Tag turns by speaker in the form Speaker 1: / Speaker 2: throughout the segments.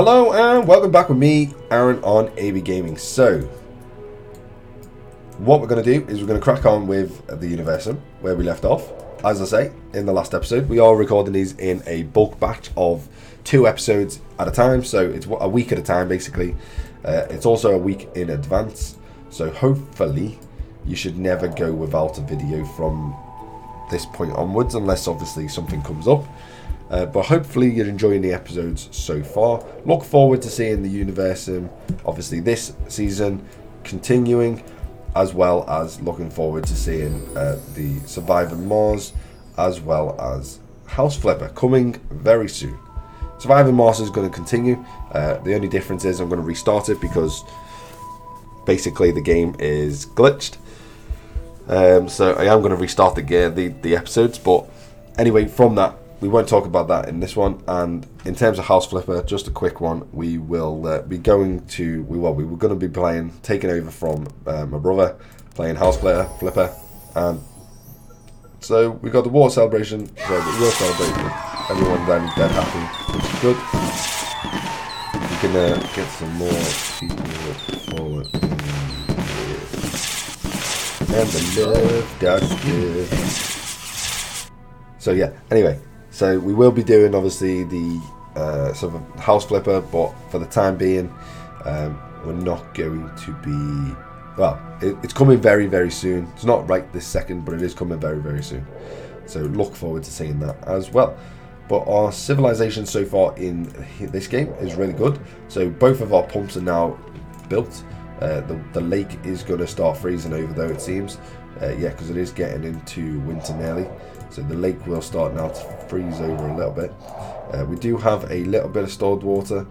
Speaker 1: Hello and welcome back with me, Aaron, on AB Gaming. So, what we're going to do is we're going to crack on with the Universim, where we left off. As I say, in the last episode, we are recording these in a bulk batch of 2 episodes at a time. So, it's a week at a time, basically. It's also a week in advance. So, hopefully, you should never go without a video from this point onwards, unless obviously something comes up. But hopefully you're enjoying the episodes so far. Look forward to seeing the Universim, obviously this season, continuing, as well as looking forward to seeing the Surviving Mars, as well as House Flipper, coming very soon. Surviving Mars is going to continue. The only difference is I'm going to restart it because basically the game is glitched. So I am going to restart the episodes. But anyway, from that, we won't talk about that in this one. And in terms of House Flipper, just a quick one. We will be going to we were going to be taking over from my brother, playing House Flipper, and so we got the water celebration. So we will celebrate. Everyone then dead happy, which is good. We can get some more people forward. And the love that's good. So yeah. Anyway. So we will be doing obviously the sort of House Flipper, but for the time being, we're not going to be. Well, it's coming very, very soon. It's not right this second, but it is coming very, very soon. So look forward to seeing that as well. But our civilization so far in this game is really good. So both of our pumps are now built. The lake is going to start freezing over though, it seems. Yeah, because it is getting into winter nearly. So the lake will start now to freeze over a little bit. We do have a little bit of stored water.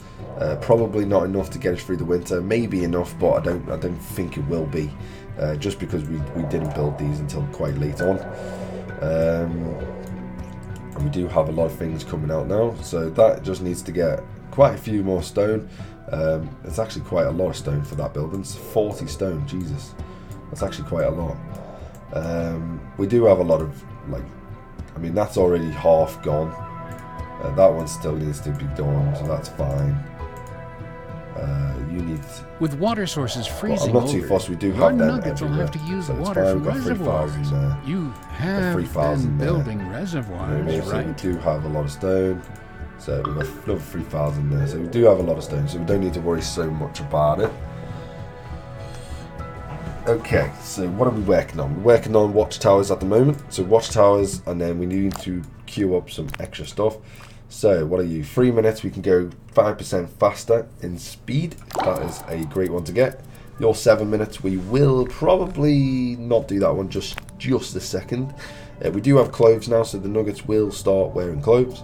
Speaker 1: Probably not enough to get us through the winter. Maybe enough, but I don't think it will be. Just because we didn't build these until quite late on. And we do have a lot of things coming out now. So that just needs to get quite a few more stone. It's actually quite a lot of stone for that building. It's 40 stone, Jesus. That's actually quite a lot. We do have a lot of, I mean, that's already half gone. That one still needs to be done, so that's fine. You need...
Speaker 2: With water sources freezing
Speaker 1: I'm not too fussed, we do have them
Speaker 2: nuggets will
Speaker 1: everywhere.
Speaker 2: have to use
Speaker 1: So
Speaker 2: water from
Speaker 1: we've got 3,000
Speaker 2: reservoirs.
Speaker 1: there.
Speaker 2: You have
Speaker 1: 3,000
Speaker 2: been
Speaker 1: there.
Speaker 2: building reservoirs,
Speaker 1: So we
Speaker 2: right?
Speaker 1: do have a lot of stone. So we've got another 3,000 there. So we do have a lot of stone, so we don't need to worry so much about it. Okay, so what are we working on? We're working on watchtowers at the moment. So watchtowers, and then we need to queue up some extra stuff. So what are you? 3 minutes, we can go 5% faster in speed. That is a great one to get. Your 7 minutes, we will probably not do that one just a second. We do have clothes now, so the nuggets will start wearing clothes,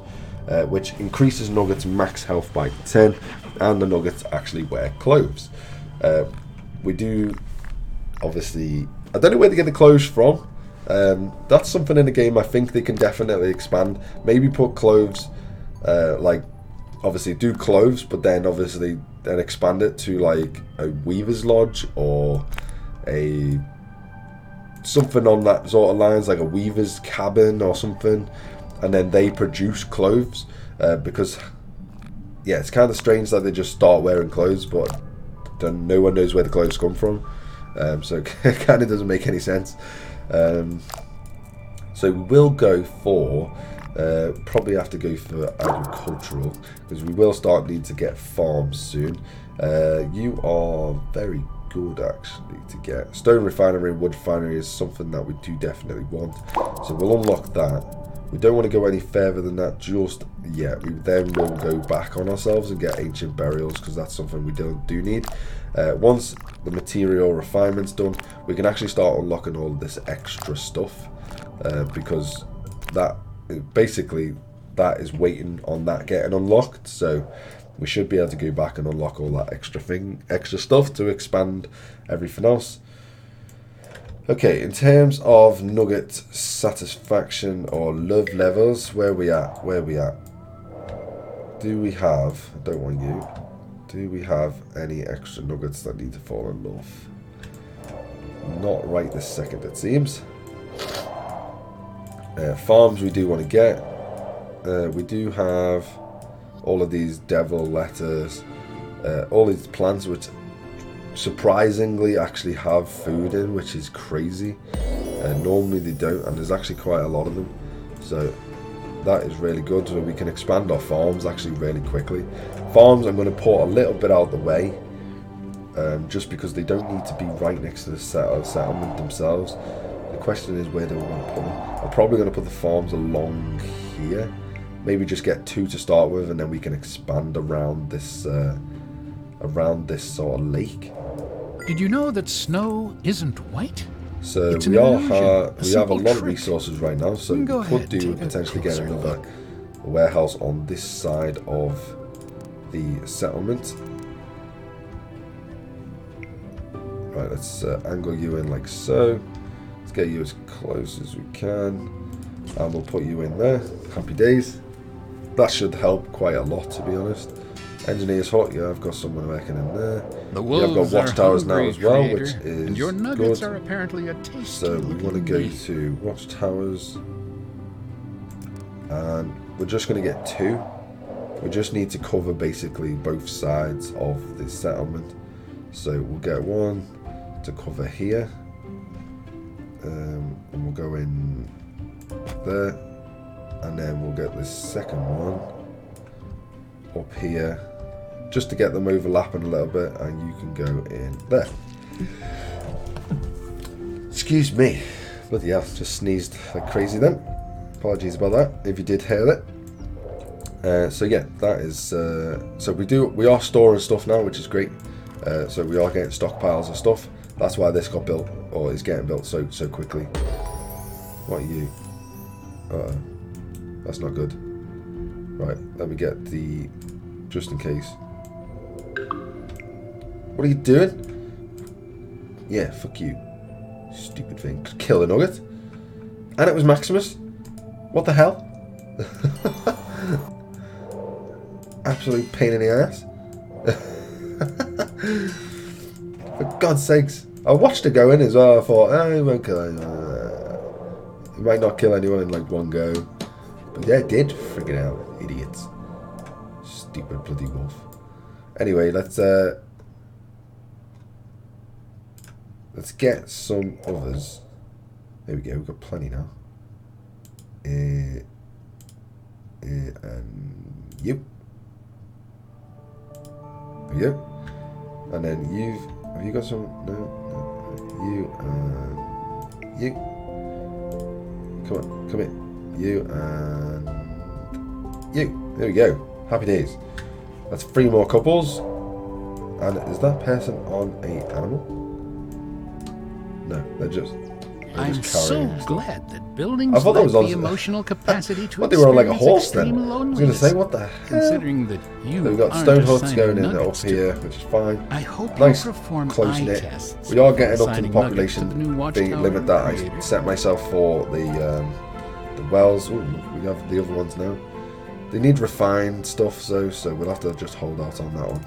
Speaker 1: which increases nuggets max health by 10, and the nuggets actually wear clothes. We do... Obviously, I don't know where to get the clothes from. That's something in the game I think they can definitely expand. Maybe put clothes, obviously do clothes, but then obviously then expand it to like a weaver's lodge or a something on that sort of lines, like a weaver's cabin or something, and then they produce clothes. Because yeah, it's kind of strange that they just start wearing clothes, but then no one knows where the clothes come from. So it kind of doesn't make any sense. So we will go for, probably have to go for agricultural, because we will start needing to get farms soon. You are very good actually to get. Stone refinery and wood refinery is something that we do definitely want. So we'll unlock that. We don't want to go any further than that just yet. We then will go back on ourselves and get ancient burials, because that's something we do need. Once the material refinement's done, we can actually start unlocking all of this extra stuff, because that basically that is waiting on that getting unlocked. So we should be able to go back and unlock all that extra stuff to expand everything else. Okay, in terms of nugget satisfaction or love levels, where we at? Do we have, I don't want you, do we have any extra nuggets that need to fall in love? Not right this second, it seems. Farms we do want to get. We do have all of these devil lettuce, all these plants which surprisingly actually have food in, which is crazy. Normally they don't, and there's actually quite a lot of them. So that is really good. So we can expand our farms actually really quickly. Farms I'm going to put a little bit out of the way, just because they don't need to be right next to the settlement themselves. The question is, where do we want to put them? I'm probably going to put the farms along here. Maybe just get 2 to start with, and then we can expand around this sort of lake.
Speaker 2: Did you know that snow isn't white?
Speaker 1: So
Speaker 2: It's
Speaker 1: we
Speaker 2: an
Speaker 1: are
Speaker 2: illusion,
Speaker 1: we have a
Speaker 2: simple
Speaker 1: lot of
Speaker 2: trick.
Speaker 1: resources right now, so we
Speaker 2: Go
Speaker 1: could
Speaker 2: ahead,
Speaker 1: do
Speaker 2: take a
Speaker 1: potentially get
Speaker 2: closer
Speaker 1: another
Speaker 2: look.
Speaker 1: warehouse on this side of the settlement. Right, let's angle you in like so. Let's get you as close as we can, and we'll put you in there. Happy days. That should help quite a lot, to be honest. Engineer's hut, yeah, I've got someone working in there.
Speaker 2: The
Speaker 1: Yeah, I've got
Speaker 2: wolves are
Speaker 1: watchtowers now
Speaker 2: hungry,
Speaker 1: as well,
Speaker 2: Creator,
Speaker 1: which
Speaker 2: and your
Speaker 1: is
Speaker 2: nuggets
Speaker 1: good.
Speaker 2: are apparently a tasty
Speaker 1: So we want to go
Speaker 2: looking meat.
Speaker 1: to watchtowers, and we're just going to get 2. We just need to cover basically both sides of the settlement. So we'll get 1 to cover here, and we'll go in there, and then we'll get this second one up here, just to get them overlapping a little bit, and you can go in there. Excuse me. Bloody hell, just sneezed like crazy then. Apologies about that if you did hear it. So yeah, that is so we are storing stuff now, which is great. So we are getting stockpiles of stuff. That's why this got built, or is getting built so quickly. What are you? That's not good. Right, let me get the, just in case. What are you doing? Yeah, fuck you. Stupid thing. Kill the nugget. And it was Maximus. What the hell? Absolute pain in the ass. For God's sakes. I watched it go in as well. I thought, oh, he won't kill anyone. He might not kill anyone in like one go. But yeah, it did. Friggin' hell. Idiots. Stupid bloody wolf. Anyway, let's get some others. There we go. We've got plenty now. And you. There we go. And then have you got some? No. You and you. Come on, come in. You and you. There we go. Happy days. That's 3 more couples. And is that person on a animal? No, they're just.
Speaker 2: I'm so glad that buildings
Speaker 1: I thought that
Speaker 2: lack
Speaker 1: was
Speaker 2: the
Speaker 1: on-
Speaker 2: emotional capacity to
Speaker 1: What, they were on like a
Speaker 2: experience
Speaker 1: horse then?
Speaker 2: extreme
Speaker 1: I was going to
Speaker 2: loneliness.
Speaker 1: say, what the hell?
Speaker 2: Considering that you
Speaker 1: So we've got
Speaker 2: aren't
Speaker 1: stone huts
Speaker 2: assigning
Speaker 1: going in up
Speaker 2: nuggets to-
Speaker 1: here, which is fine.
Speaker 2: I hope
Speaker 1: Nice,
Speaker 2: you perform
Speaker 1: close
Speaker 2: eye
Speaker 1: knit.
Speaker 2: tests.
Speaker 1: We are getting up to the
Speaker 2: assigning nuggets
Speaker 1: population
Speaker 2: the new
Speaker 1: thing
Speaker 2: watchtower
Speaker 1: limit that I
Speaker 2: creator.
Speaker 1: set myself for the wells. Ooh, we have the other ones now. They need refined stuff, so we'll have to just hold out on that one.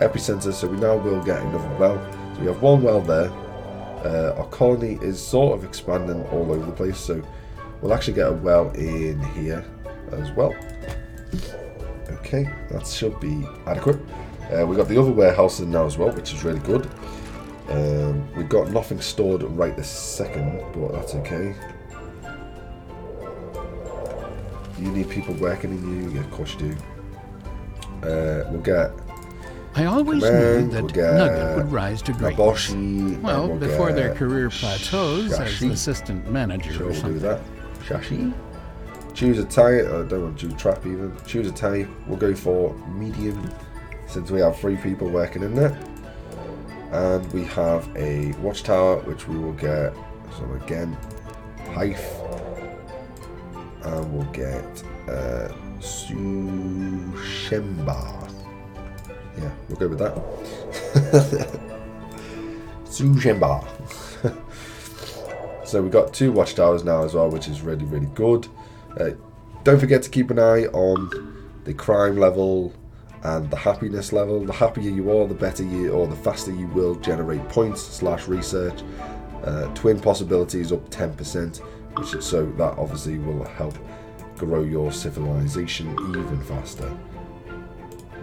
Speaker 1: Epicenter, so we now will get another well. So we have 1 well there. Our colony is sort of expanding all over the place, so we'll actually get a well in here as well. Okay, that should be adequate. We've got the other warehouse in now as well, which is really good. We've got nothing stored right this second, but that's okay. Do you need people working in you? Yeah, of course you do. We'll get
Speaker 2: I always
Speaker 1: Command,
Speaker 2: knew that
Speaker 1: we'll get
Speaker 2: Nugget would rise to greatness.
Speaker 1: Naboshi. and
Speaker 2: Well,
Speaker 1: we'll
Speaker 2: before their
Speaker 1: get
Speaker 2: career plateaus as
Speaker 1: Shashi.
Speaker 2: an assistant manager
Speaker 1: Sure,
Speaker 2: or
Speaker 1: we'll do
Speaker 2: something.
Speaker 1: that. Shashi. Choose a type. I don't want to do trap even. Choose a type. We'll go for medium, since we have 3 people working in there. And we have a watchtower, which we will get. So again, height. And we'll get Sushemba. Yeah, we'll go with that. Sushemba. So we've got 2 watchtowers now as well, which is really, really good. Don't forget to keep an eye on the crime level and the happiness level. The happier you are, the better you, or the faster you will generate points / research. Twin possibilities up 10%, which is, so that obviously will help grow your civilization even faster.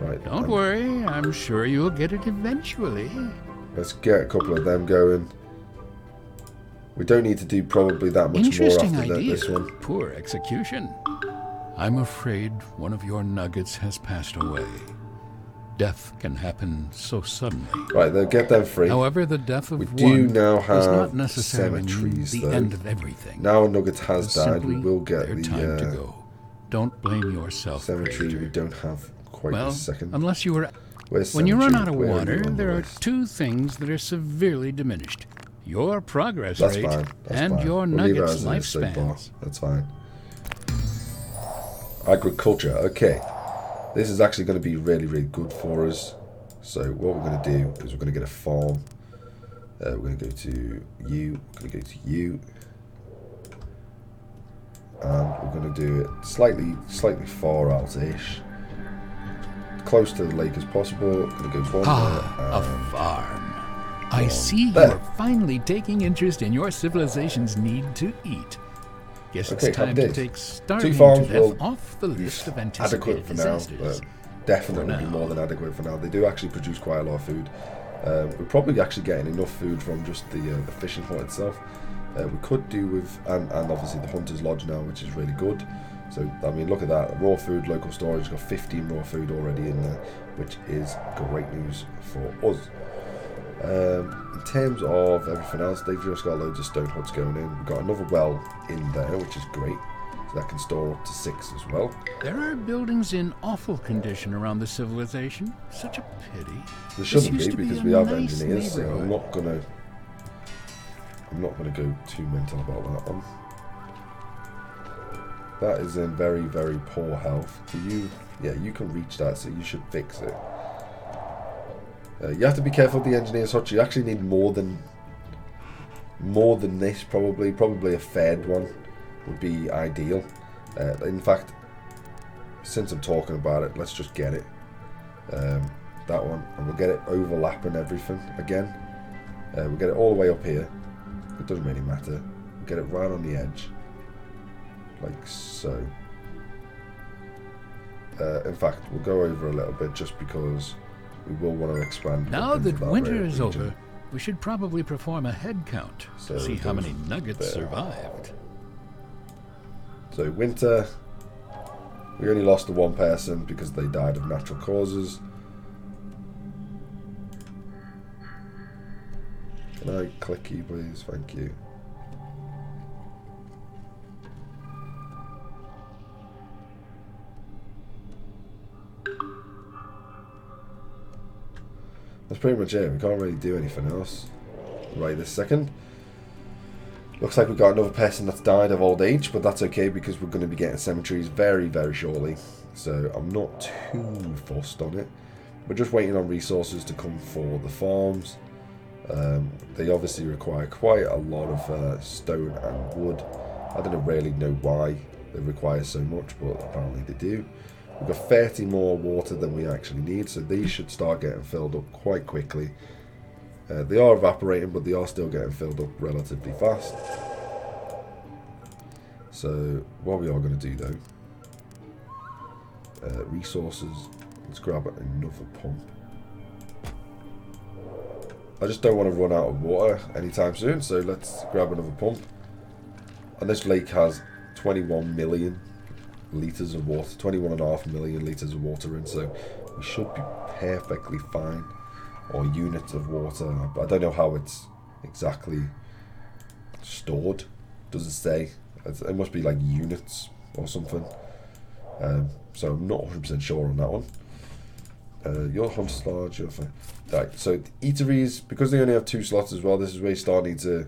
Speaker 1: Right.
Speaker 2: Don't worry, I'm sure you'll get it eventually.
Speaker 1: Let's get a couple of them going. We don't need to do probably that much more
Speaker 2: Interesting
Speaker 1: after
Speaker 2: idea.
Speaker 1: this one.
Speaker 2: Poor execution. I'm afraid one of your nuggets has passed away. Death can happen so suddenly.
Speaker 1: Right, they'll get them free.
Speaker 2: However, the death of
Speaker 1: We
Speaker 2: one
Speaker 1: do now
Speaker 2: does
Speaker 1: have
Speaker 2: not necessarily mean
Speaker 1: cemeteries,
Speaker 2: the
Speaker 1: though.
Speaker 2: end of everything.
Speaker 1: Now a nugget has died, we
Speaker 2: Simply
Speaker 1: will get
Speaker 2: their
Speaker 1: the
Speaker 2: time to go. Don't blame yourself,
Speaker 1: cemetery.
Speaker 2: creator.
Speaker 1: We don't have quite
Speaker 2: Well,
Speaker 1: a second.
Speaker 2: unless you were...
Speaker 1: Where's
Speaker 2: When you run out
Speaker 1: cemetery?
Speaker 2: of
Speaker 1: Where are
Speaker 2: water,
Speaker 1: you on the
Speaker 2: there are
Speaker 1: list?
Speaker 2: two things that are severely diminished. Your progress
Speaker 1: That's
Speaker 2: rate
Speaker 1: fine. That's
Speaker 2: and
Speaker 1: fine.
Speaker 2: your
Speaker 1: We'll leave it
Speaker 2: nuggets
Speaker 1: as it is so far.
Speaker 2: lifespans.
Speaker 1: That's fine. Agriculture. Okay. This is actually going to be really, really good for us. So what we're going to do is we're going to get a farm. We're going to go to you. We're going to go to you. And we're going to do it slightly far out-ish. Close to the lake as possible. We're going to go one there.
Speaker 2: A farm. I see
Speaker 1: there.
Speaker 2: you're finally taking interest in your civilization's need to eat. Guess
Speaker 1: Okay,
Speaker 2: it's time
Speaker 1: happy
Speaker 2: to
Speaker 1: days.
Speaker 2: take starving
Speaker 1: Two
Speaker 2: to
Speaker 1: farms
Speaker 2: death
Speaker 1: will
Speaker 2: off the
Speaker 1: be
Speaker 2: list of
Speaker 1: adequate
Speaker 2: anticipated
Speaker 1: for now.
Speaker 2: disasters.
Speaker 1: Definitely
Speaker 2: For
Speaker 1: be
Speaker 2: now.
Speaker 1: more than adequate for now. They do actually produce quite a lot of food. We're probably actually getting enough food from just the fishing hut itself. We could do with, and obviously the Hunter's Lodge now, which is really good. So, I mean, look at that. Raw food, local storage, got 15 raw food already in there, which is great news for us. In terms of everything else, they've just got loads of stone huts going in. We've got another well in there, which is great. So that can store up to 6 as well.
Speaker 2: There are buildings in awful condition around the civilization. Such a pity.
Speaker 1: There shouldn't
Speaker 2: used
Speaker 1: be
Speaker 2: to be
Speaker 1: because
Speaker 2: a
Speaker 1: we have
Speaker 2: nice
Speaker 1: engineers, so I'm
Speaker 2: neighborhood.
Speaker 1: not gonna go too mental about that one. That is in very, very poor health. Do you? Yeah, you can reach that, so you should fix it. You have to be careful with the engineer's hut. You actually need more than this, probably. Probably a fed one would be ideal. In fact, since I'm talking about it, let's just get it. That one, and we'll get it overlapping everything again. We'll get it all the way up here. It doesn't really matter. We'll get it right on the edge, like so. In fact, we'll go over a little bit just because we will want to expand.
Speaker 2: Now
Speaker 1: into
Speaker 2: that winter
Speaker 1: rare
Speaker 2: is
Speaker 1: region.
Speaker 2: over, we should probably perform a head count
Speaker 1: So
Speaker 2: to see
Speaker 1: it
Speaker 2: how
Speaker 1: goes
Speaker 2: many nuggets
Speaker 1: there.
Speaker 2: survived.
Speaker 1: So winter, we only lost the one person because they died of natural causes. Can I click you, please? Thank you. That's pretty much it. We can't really do anything else right this second. Looks like we've got another person that's died of old age, but that's okay because we're going to be getting cemeteries very, very shortly. So I'm not too fussed on it. We're just waiting on resources to come for the farms. They obviously require quite a lot of stone and wood. I don't really know why they require so much, but apparently they do. We've got 30 more water than we actually need, so these should start getting filled up quite quickly. They are evaporating, but they are still getting filled up relatively fast. So what we are going to do though, resources, let's grab another pump. I just don't want to run out of water anytime soon, so let's grab another pump. And this lake has 21 million litres of water, 21.5 million litres of water in, so we should be perfectly fine. Or units of water. I don't know how it's exactly stored. Doesn't say. It must be like units or something. So I'm not 100% sure on that one. Your Hunter's Lodge. Right, so the eateries, because they only have 2 slots as well, this is where you start need to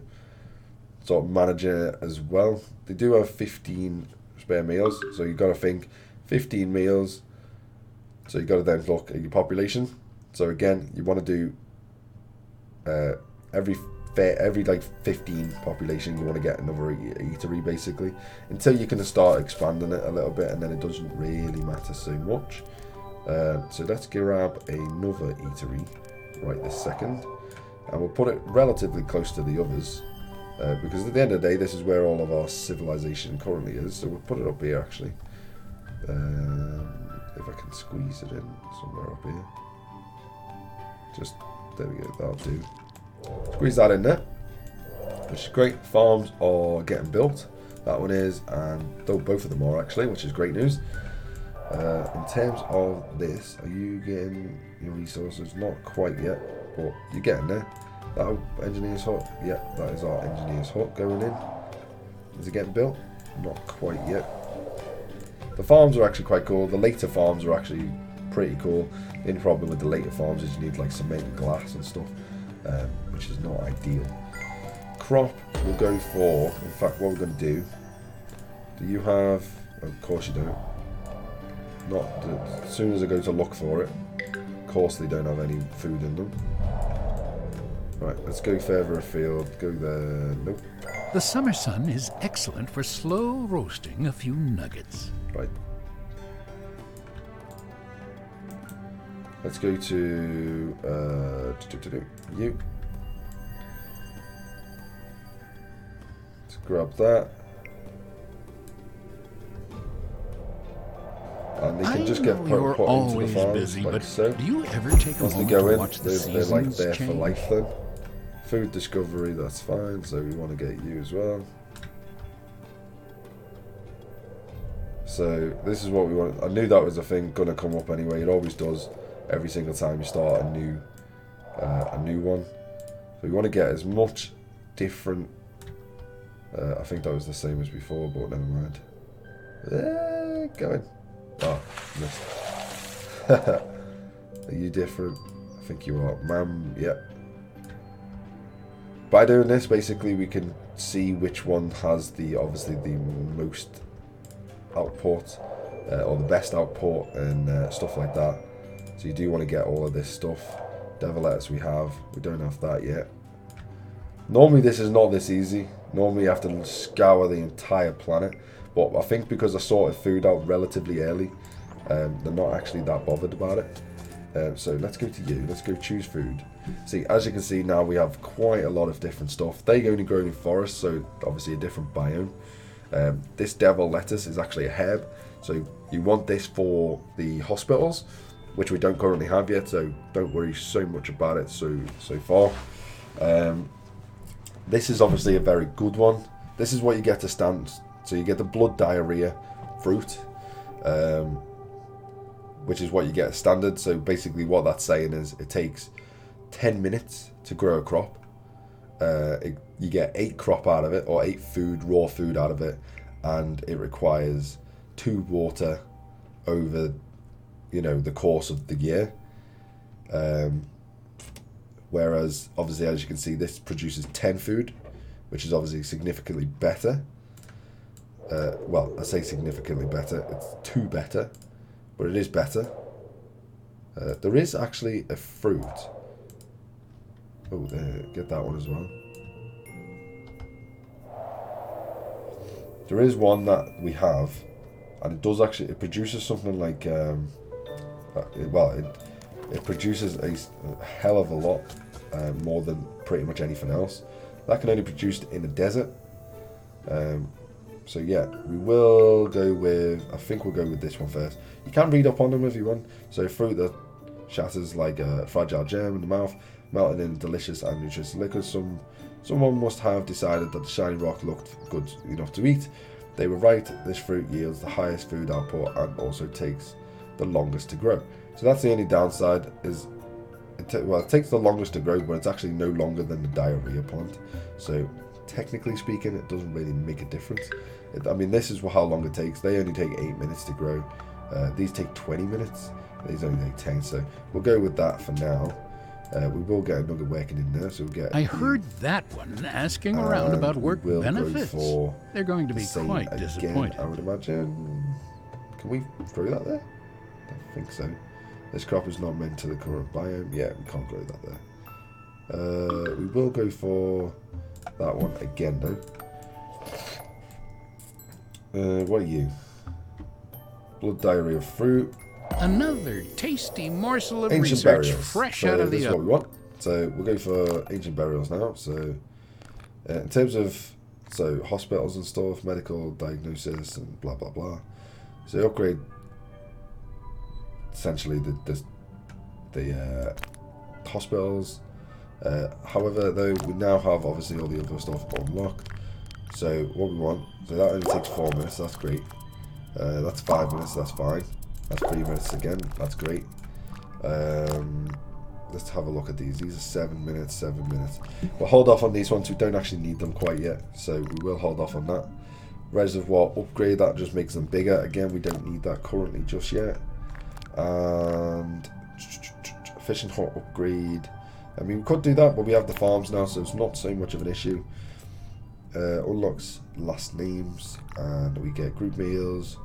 Speaker 1: sort of manage it as well. They do have 15 spare meals, so you've got to think 15 meals. So you've got to then look at your population. So again, you want to do every like 15 population, you want to get another eatery basically, until you can start expanding it a little bit, and then it doesn't really matter so much. So let's grab another eatery right this second, and we'll put it relatively close to the others, because at the end of the day, this is where all of our civilization currently is. So we'll put it up here actually. if I can squeeze it in somewhere up here. Just, there we go, that'll do. Squeeze that in there. Which is great. Farms are getting built. That one is, and both of them are actually, which is great news. In terms of this, are you getting your resources? Not quite yet, but you're getting there. That engineer's hut, yeah, that is our engineer's hut going in. Is it getting built? Not quite yet. The farms are actually quite cool. The later farms are actually pretty cool. The only problem with the later farms is you need like cement and glass and stuff, which is not ideal. Crop, we'll go for, in fact, what we're going to do you have, of course you don't. As soon as I go to look for it, of course they don't have any food in them. Right, let's go further afield. Go there. Nope.
Speaker 2: The summer sun is excellent for slow roasting a few nuggets.
Speaker 1: Right. Let's go to you. Let's grab that. And they can just get put into the farms,
Speaker 2: busy,
Speaker 1: like
Speaker 2: but
Speaker 1: so.
Speaker 2: Do you ever take a
Speaker 1: As they
Speaker 2: moment
Speaker 1: go
Speaker 2: to
Speaker 1: in,
Speaker 2: watch the
Speaker 1: they're like
Speaker 2: seasons
Speaker 1: there
Speaker 2: change?
Speaker 1: for life then. Food discovery, that's fine, so we want to get you as well. So this is what we want. I knew that was a thing gonna come up anyway. It always does every single time you start a new one. So we want to get as much different. I think that was the same as before, but never mind. Go in. Oh, missed. Are you different? I think you are. Ma'am, yeah. By doing this, basically, we can see which one has obviously the most output, or the best output, and stuff like that. So you do want to get all of this stuff. Devil lettuce we don't have that yet. Normally this is not this easy. Normally you have to scour the entire planet. But I think because I sorted food out relatively early, they're not actually that bothered about it. So let's go to you. Let's go choose food. See, as you can see now, we have quite a lot of different stuff. They only grow in forests, so obviously a different biome. This devil lettuce is actually a herb. So you want this for the hospitals, which we don't currently have yet. So don't worry so much about it so far. This is obviously a very good one. This is what you get to stand. So you get the blood diarrhea fruit, which is what you get standard. So basically what that's saying is it takes 10 minutes to grow a crop. You get 8 crop out of it, or 8 raw food out of it, and it requires 2 water over, the course of the year. Whereas obviously, as you can see, this produces 10 food, which is obviously significantly better. Well, I say significantly better. It's 2 better, but it is better. There is actually a fruit. Oh, there, get that one as well. There is one that we have, and it does actually. It produces something like, it produces a hell of a lot more than pretty much anything else. That can only be produced in the desert. So yeah, we will go with. I think we'll go with this one first. You can read up on them if you want. So fruit that shatters like a fragile gem in the mouth, melted in delicious and nutritious liquor. Someone must have decided that the shiny rock looked good enough to eat. They were right. This fruit yields the highest food output and also takes the longest to grow. So that's the only downside. Is it takes the longest to grow, but it's actually no longer than the diarrhea plant. So technically speaking, it doesn't really make a difference. I mean, this is how long it takes. They only take 8 minutes to grow. These take 20 minutes. These only take 10. So we'll go with that for now. We will get a nugget working in there, so we'll get.
Speaker 2: I heard that one asking around about work benefits. They're going to be quite disappointed.
Speaker 1: I would imagine. Can we throw that there? I don't think so. This crop is not meant to the current biome. Yeah, we can't grow that there. We will go for that one again, though. What are you? Blood diarrhea fruit.
Speaker 2: Another tasty morsel of
Speaker 1: Ancient
Speaker 2: research
Speaker 1: burials.
Speaker 2: fresh
Speaker 1: So
Speaker 2: out of
Speaker 1: this
Speaker 2: the
Speaker 1: is what
Speaker 2: oven.
Speaker 1: we want. So we'll go for ancient burials now. So in terms of hospitals and stuff, medical diagnosis and blah blah blah. So upgrade essentially the hospitals. However, though, we now have obviously all the other stuff unlocked. So what we want, so that only takes 4 minutes, that's great. That's 5 minutes, that's fine. That's 3 minutes again, that's great. Let's have a look at these. These are 7 minutes, 7 minutes. We'll hold off on these ones, we don't actually need them quite yet, so we will hold off on that. Reservoir upgrade, that just makes them bigger. Again, we don't need that currently just yet. And fishing hut upgrade. I mean, we could do that, but we have the farms now, so it's not so much of an issue. Unlocks last names, and we get group meals.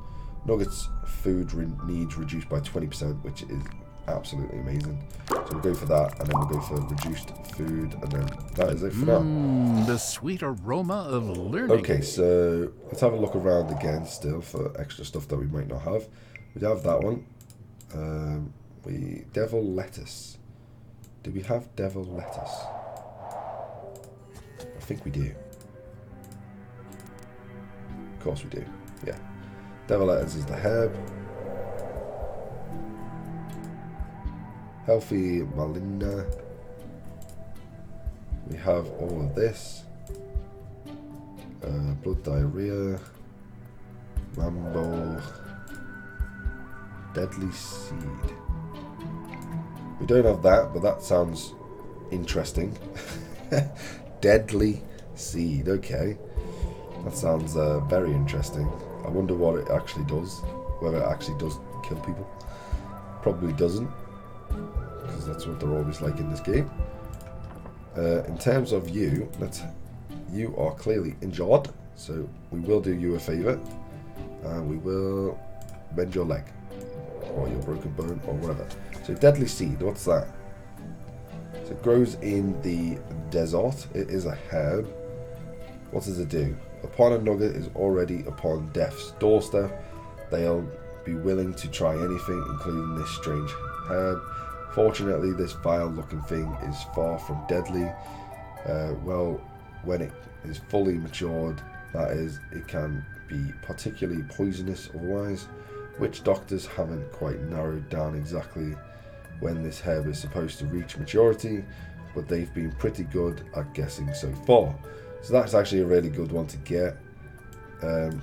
Speaker 1: Nuggets food needs reduced by 20%, which is absolutely amazing. So we'll go for that, and then we'll go for reduced food, and then that is it for now.
Speaker 2: The sweet aroma of learning.
Speaker 1: Okay, so let's have a look around again still for extra stuff that we might not have. We have that one. Devil lettuce. Do we have devil lettuce? I think we do. Of course we do, yeah. Devil lettuce is the herb. Healthy Malinda. We have all of this. Blood diarrhea. Mambo. Deadly seed. We don't have that, but that sounds interesting. Deadly seed, okay. That sounds very interesting. I wonder what it actually does. Whether it actually does kill people. Probably doesn't, because that's what they're always like in this game. In terms of you, you are clearly injured, so we will do you a favour, and we will bend your leg, or your broken bone, or whatever. So deadly seed, what's that? So it grows in the desert. It is a herb. What does it do? Upon a nugget is already upon death's doorstep, they'll be willing to try anything, including this strange herb. Fortunately, this vile-looking thing is far from deadly. Well, when it is fully matured, that is, it can be particularly poisonous otherwise. Witch doctors haven't quite narrowed down exactly when this herb is supposed to reach maturity, but they've been pretty good at guessing so far. So that's actually a really good one to get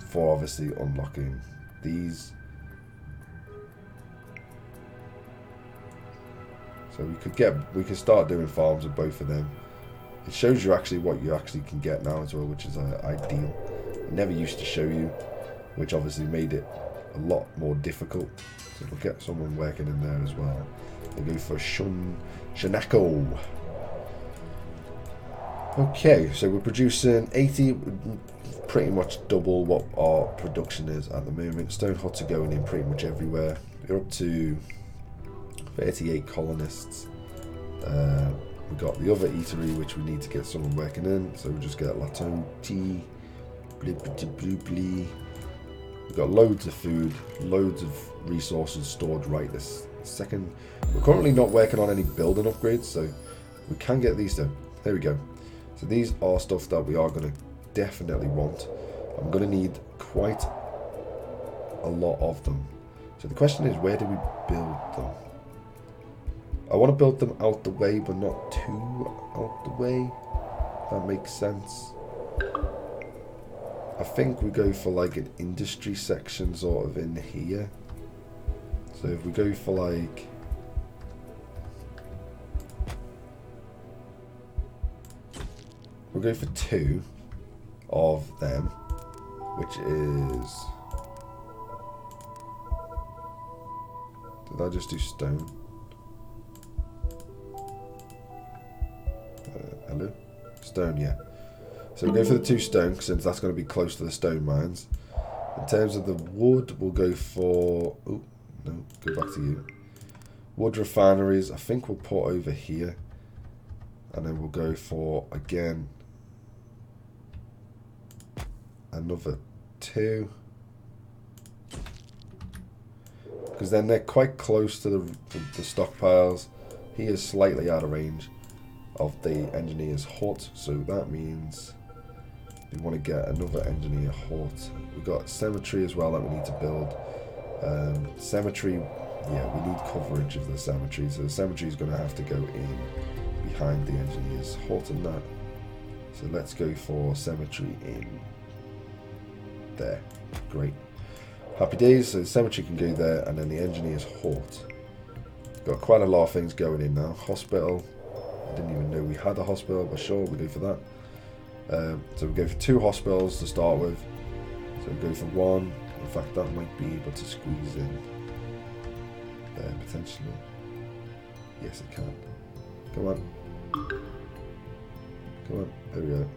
Speaker 1: for obviously unlocking these. So we could start doing farms of both of them. It shows you actually what you actually can get now as well, which is ideal. It never used to show you, which obviously made it a lot more difficult. So we'll get someone working in there as well. We'll go for Shanako. Okay, so we're producing 80, pretty much double what our production is at the moment. Stone huts are going in pretty much everywhere. We're up to 38 colonists. We've got the other eatery, which we need to get someone working in. So we'll just get Lato tea. We've got loads of food, loads of resources stored right this second. We're currently not working on any building upgrades, so we can get these done. There we go. So these are stuff that we are going to definitely want. I'm going to need quite a lot of them. So the question is, where do we build them? I want to build them out the way, but not too out the way. If that makes sense. I think we go for like an industry section sort of in here. So if we go for like... we'll go for 2 of them, which is... did I just do stone? Hello? Stone, yeah. So we'll go for the 2 stone, since that's going to be close to the stone mines. In terms of the wood, we'll go for... oh, no, go back to you. Wood refineries, I think we'll put over here. And then we'll go for, again, another 2. Because then they're quite close to the stockpiles. He is slightly out of range of the engineer's hut, so that means we want to get another engineer hut. We've got cemetery as well that we need to build. Cemetery Yeah, we need coverage of the cemetery, so the cemetery is going to have to go in behind the engineer's hut and that. So let's go for cemetery in there. Great. Happy days. So the cemetery can go there, and then the engineer's hut. Got quite a lot of things going in now. Hospital. I didn't even know we had a hospital, but sure, we'll go for that. So we'll go for 2 hospitals to start with. So we'll go for 1. In fact, that might be able to squeeze in there potentially. Yes, it can. Come on. Come on. There we go.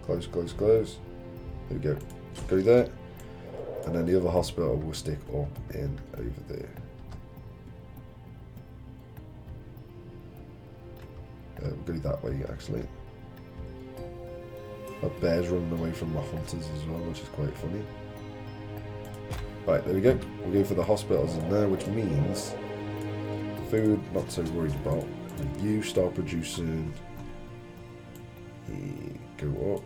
Speaker 1: Close, close, close. There we go. Go there. And then the other hospital will stick up in over there. We'll go that way actually. A bear's running away from the hunters as well, which is quite funny. Right, there we go. We'll go for the hospitals in there, which means food, not so worried about. You start producing. Go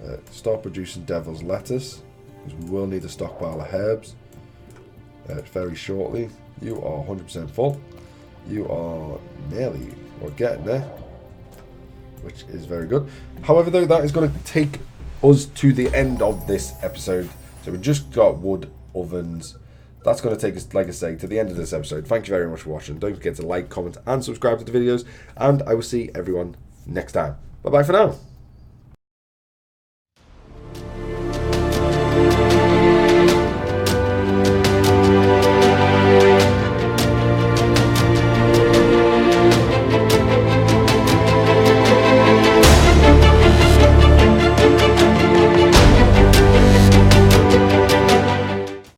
Speaker 1: up. Start producing devil's lettuce, because we will need a stockpile of herbs very shortly. You are 100% full. You are nearly, or getting there, which is very good. However, though, that is going to take us to the end of this episode. So we just got wood ovens. That's going to take us, like I say, to the end of this episode. Thank you very much for watching. Don't forget to like, comment, and subscribe to the videos. And I will see everyone next time. Bye-bye for now.